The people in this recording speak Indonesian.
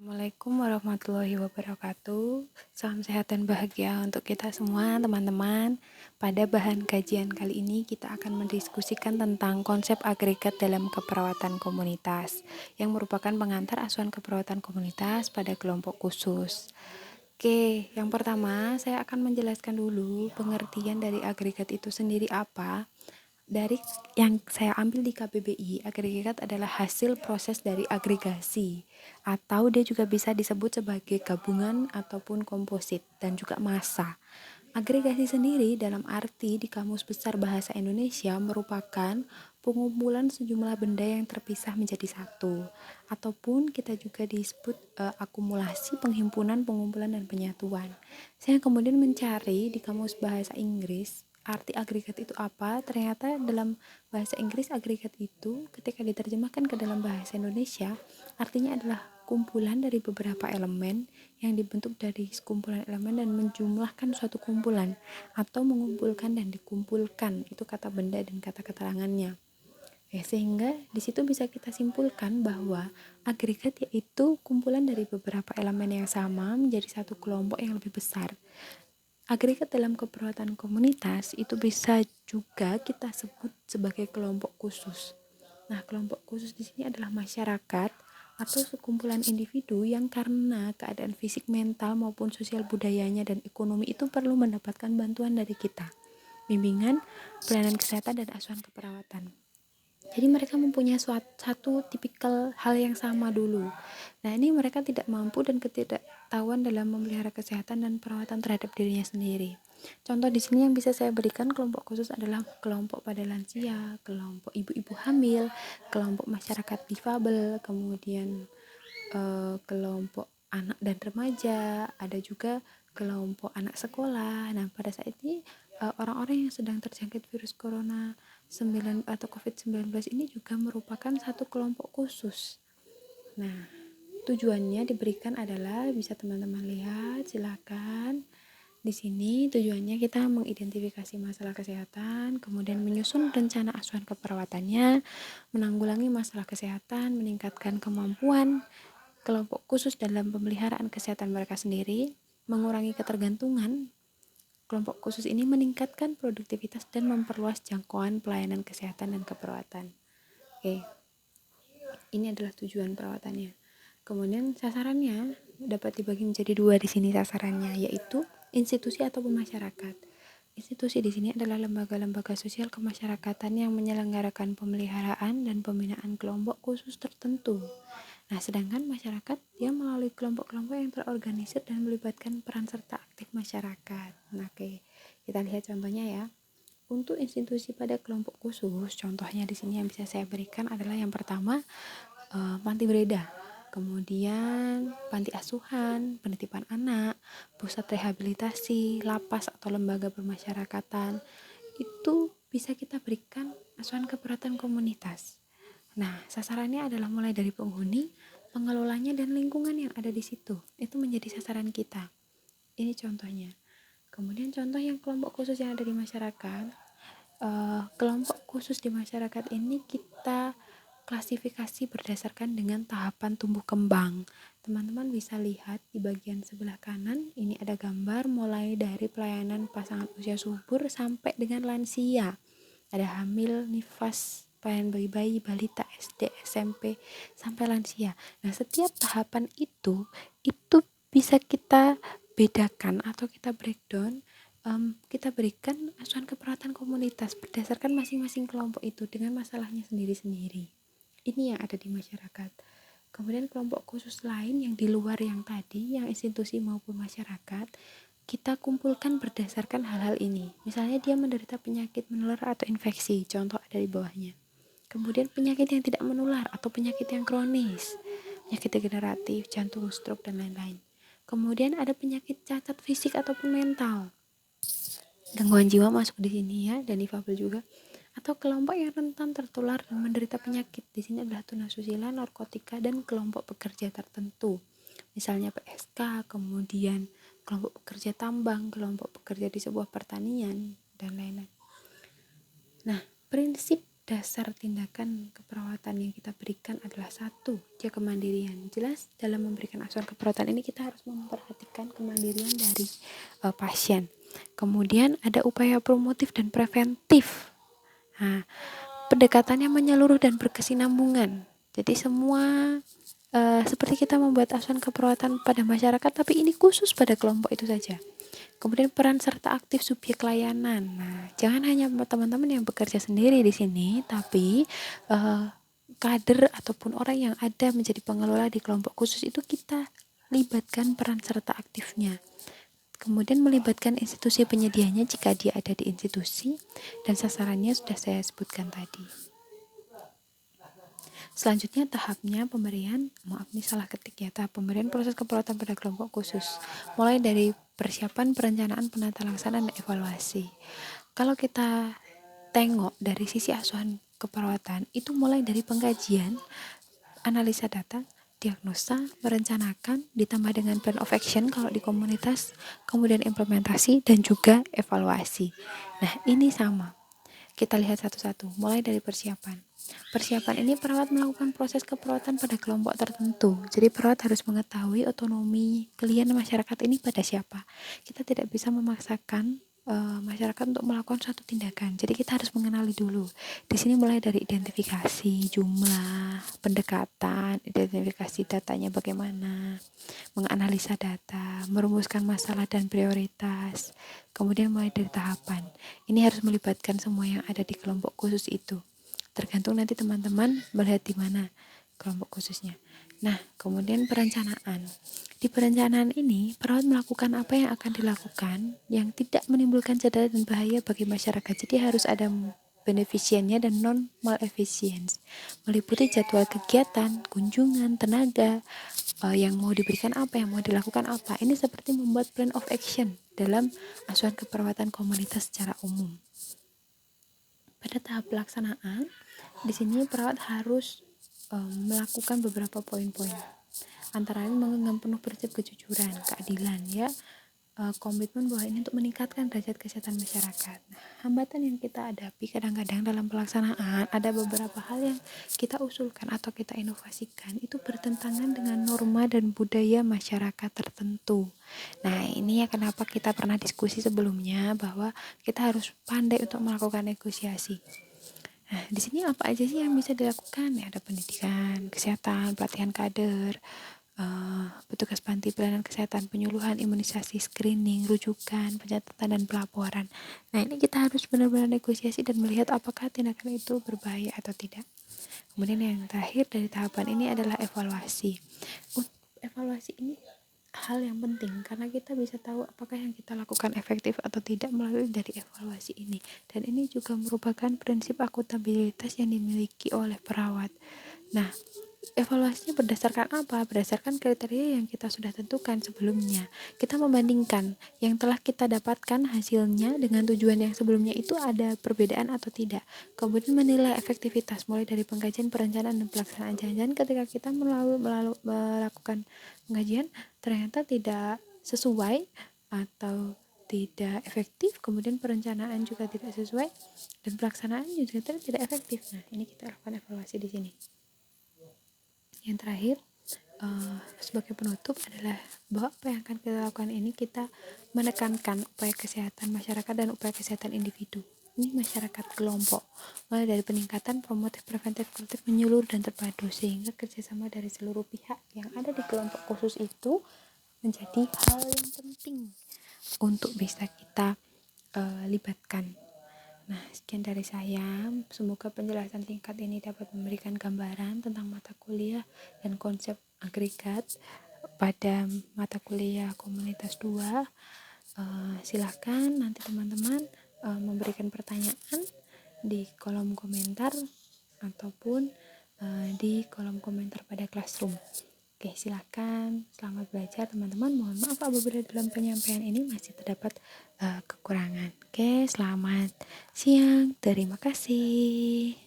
Assalamualaikum warahmatullahi wabarakatuh. Salam sehat dan bahagia untuk kita semua, teman-teman. Pada bahan kajian kali ini kita akan mendiskusikan tentang konsep agregat dalam keperawatan komunitas, yang merupakan pengantar asuhan keperawatan komunitas pada kelompok khusus. Oke, yang pertama saya akan menjelaskan dulu pengertian dari agregat itu sendiri apa. Dari yang saya ambil di KBBI, agregat adalah hasil proses dari agregasi, atau dia juga bisa disebut sebagai gabungan ataupun komposit, dan juga massa. Agregasi sendiri dalam arti di Kamus Besar Bahasa Indonesia merupakan pengumpulan sejumlah benda yang terpisah menjadi satu, ataupun kita juga disebut akumulasi, penghimpunan, pengumpulan, dan penyatuan. Saya kemudian mencari di Kamus Bahasa Inggris arti agregat itu apa. Ternyata dalam bahasa Inggris agregat itu ketika diterjemahkan ke dalam bahasa Indonesia artinya adalah kumpulan dari beberapa elemen yang dibentuk dari sekumpulan elemen dan menjumlahkan suatu kumpulan, atau mengumpulkan dan dikumpulkan, itu kata benda dan kata keterangannya. Sehingga di situ bisa kita simpulkan bahwa agregat yaitu kumpulan dari beberapa elemen yang sama menjadi satu kelompok yang lebih besar. Agregat dalam keperawatan komunitas itu bisa juga kita sebut sebagai kelompok khusus. Nah, kelompok khusus di sini adalah masyarakat atau sekumpulan individu yang karena keadaan fisik, mental maupun sosial budayanya dan ekonomi itu perlu mendapatkan bantuan dari kita. Bimbingan, pelayanan kesehatan dan asuhan keperawatan. Jadi mereka mempunyai satu tipikal hal yang sama dulu. Nah, ini mereka tidak mampu dan ketidaktahuan dalam memelihara kesehatan dan perawatan terhadap dirinya sendiri. Contoh di sini yang bisa saya berikan kelompok khusus adalah kelompok pada lansia, kelompok ibu-ibu hamil, kelompok masyarakat difabel, kemudian kelompok anak dan remaja, ada juga kelompok anak sekolah. Nah, pada saat ini orang-orang yang sedang terjangkit virus corona 9 atau COVID-19 ini juga merupakan satu kelompok khusus. Nah, tujuannya diberikan adalah bisa teman-teman lihat, silakan. Di sini tujuannya kita mengidentifikasi masalah kesehatan, kemudian menyusun rencana asuhan keperawatannya, menanggulangi masalah kesehatan, meningkatkan kemampuan kelompok khusus dalam pemeliharaan kesehatan mereka sendiri, mengurangi ketergantungan. Kelompok khusus ini meningkatkan produktivitas dan memperluas jangkauan pelayanan kesehatan dan keperawatan. Oke, ini adalah tujuan perawatannya. Kemudian sasarannya dapat dibagi menjadi dua di sini sasarannya, yaitu institusi ataupun masyarakat. Institusi di sini adalah lembaga-lembaga sosial kemasyarakatan yang menyelenggarakan pemeliharaan dan pembinaan kelompok khusus tertentu. Nah, sedangkan masyarakat dia melalui kelompok-kelompok yang terorganisir dan melibatkan peran serta aktif masyarakat. Nah, oke. Kita lihat contohnya ya. Untuk institusi pada kelompok khusus, contohnya di sini yang bisa saya berikan adalah yang pertama panti breda, kemudian panti asuhan, penitipan anak, pusat rehabilitasi, lapas atau lembaga permasyarakatan. Itu bisa kita berikan asuhan keperawatan komunitas. Nah, sasarannya adalah mulai dari penghuni, pengelolanya, dan lingkungan yang ada di situ. Itu menjadi sasaran kita. Ini contohnya. Kemudian contoh yang kelompok khusus yang ada di masyarakat. Kelompok khusus di masyarakat ini kita klasifikasi berdasarkan dengan tahapan tumbuh kembang. Teman-teman bisa lihat di bagian sebelah kanan, ini ada gambar mulai dari pelayanan pasangan usia subur sampai dengan lansia. Ada hamil, nifas, pelayanan bayi-bayi, balita, SD, SMP, sampai lansia. Nah, setiap tahapan itu bisa kita bedakan atau kita breakdown, kita berikan asuhan keperawatan komunitas berdasarkan masing-masing kelompok itu dengan masalahnya sendiri-sendiri. Ini yang ada di masyarakat. Kemudian kelompok khusus lain yang di luar yang tadi, yang institusi maupun masyarakat, kita kumpulkan berdasarkan hal-hal ini. Misalnya dia menderita penyakit menular atau infeksi, contoh ada di bawahnya. Kemudian penyakit yang tidak menular atau penyakit yang kronis, penyakit degeneratif, jantung, stroke, dan lain-lain. Kemudian ada penyakit cacat fisik ataupun mental. Gangguan jiwa masuk di sini ya, dan difabel juga. Atau kelompok yang rentan tertular dan menderita penyakit. Di sini adalah tunasusila, narkotika, dan kelompok pekerja tertentu. Misalnya PSK, kemudian kelompok pekerja tambang, kelompok pekerja di sebuah pertanian, dan lain-lain. Nah, prinsip dasar tindakan keperawatan yang kita berikan adalah satu, dia kemandirian. Jelas dalam memberikan asuhan keperawatan ini kita harus memperhatikan kemandirian dari pasien. Kemudian ada upaya promotif dan preventif. Nah, pendekatannya menyeluruh dan berkesinambungan. Jadi semua seperti kita membuat asuhan keperawatan pada masyarakat, tapi ini khusus pada kelompok itu saja. Kemudian peran serta aktif subjek layanan. Nah, jangan hanya teman-teman yang bekerja sendiri di sini, tapi kader ataupun orang yang ada menjadi pengelola di kelompok khusus itu kita libatkan peran serta aktifnya. Kemudian melibatkan institusi penyedianya jika dia ada di institusi, dan sasarannya sudah saya sebutkan tadi. Selanjutnya tahapnya pemberian, tahap pemberian proses keperawatan pada kelompok khusus. Mulai dari persiapan, perencanaan, penata laksanaan, dan evaluasi. Kalau kita tengok dari sisi asuhan keperawatan, itu mulai dari pengkajian, analisa data, diagnosa, merencanakan, ditambah dengan plan of action kalau di komunitas, kemudian implementasi, dan juga evaluasi. Nah, ini sama. Kita lihat satu-satu, mulai dari persiapan. Persiapan ini perawat melakukan proses keperawatan pada kelompok tertentu. Jadi perawat harus mengetahui otonomi klien masyarakat ini pada siapa. Kita tidak bisa memaksakan masyarakat untuk melakukan suatu tindakan. Jadi kita harus mengenali dulu. Di sini mulai dari identifikasi jumlah, pendekatan, identifikasi datanya bagaimana, menganalisa data, merumuskan masalah dan prioritas. Kemudian mulai dari tahapan. Ini harus melibatkan semua yang ada di kelompok khusus itu. Tergantung nanti teman-teman melihat di mana kelompok khususnya. Nah, kemudian perencanaan. Di perencanaan ini, perawat melakukan apa yang akan dilakukan yang tidak menimbulkan cedera dan bahaya bagi masyarakat. Jadi harus ada beneficientnya dan non-maleficient. Meliputi jadwal kegiatan, kunjungan, tenaga, yang mau diberikan apa, yang mau dilakukan apa. Ini seperti membuat plan of action dalam asuhan keperawatan komunitas secara umum. Pada tahap pelaksanaan, di sini perawat harus melakukan beberapa poin-poin. Antara lain menggenggam penuh prinsip kejujuran, keadilan, ya, komitmen bahwa ini untuk meningkatkan derajat kesehatan masyarakat. Nah, hambatan yang kita hadapi kadang-kadang dalam pelaksanaan ada beberapa hal yang kita usulkan atau kita inovasikan itu bertentangan dengan norma dan budaya masyarakat tertentu. Nah, ini ya kenapa kita pernah diskusi sebelumnya bahwa kita harus pandai untuk melakukan negosiasi. Nah, di sini apa aja sih yang bisa dilakukan? Ya, ada pendidikan, kesehatan, pelatihan kader, petugas panti pelayanan kesehatan, penyuluhan, imunisasi, screening, rujukan, pencatatan, dan pelaporan. Nah, ini kita harus benar-benar negosiasi dan melihat apakah tindakan itu berbahaya atau tidak. Kemudian yang terakhir dari tahapan ini adalah evaluasi. Evaluasi ini hal yang penting karena kita bisa tahu apakah yang kita lakukan efektif atau tidak melalui dari evaluasi ini. Dan ini juga merupakan prinsip akuntabilitas yang dimiliki oleh perawat. Nah, evaluasinya berdasarkan apa? Berdasarkan kriteria yang kita sudah tentukan sebelumnya. Kita membandingkan yang telah kita dapatkan hasilnya dengan tujuan yang sebelumnya itu ada perbedaan atau tidak. Kemudian menilai efektivitas mulai dari pengkajian, perencanaan, dan pelaksanaan. Jangan-jangan ketika kita melakukan pengkajian ternyata tidak sesuai atau tidak efektif, kemudian perencanaan juga tidak sesuai dan pelaksanaan juga tidak efektif. Nah, ini kita lakukan evaluasi di sini. Yang terakhir, sebagai penutup adalah bahwa apa yang akan kita lakukan ini kita menekankan upaya kesehatan masyarakat dan upaya kesehatan individu. Ini masyarakat kelompok, mulai dari peningkatan promotif, preventif, kolektif, menyeluruh dan terpadu, sehingga kerjasama dari seluruh pihak yang ada di kelompok khusus itu menjadi hal yang penting untuk bisa kita libatkan. Nah, sekian dari saya. Semoga penjelasan singkat ini dapat memberikan gambaran tentang mata kuliah dan konsep agregat pada mata kuliah komunitas 2. Silakan nanti teman-teman memberikan pertanyaan di kolom komentar ataupun di kolom komentar pada Classroom. Oke, silakan. Selamat belajar teman-teman. Mohon maaf apabila dalam penyampaian ini masih terdapat kekurangan. Oke, selamat siang. Terima kasih.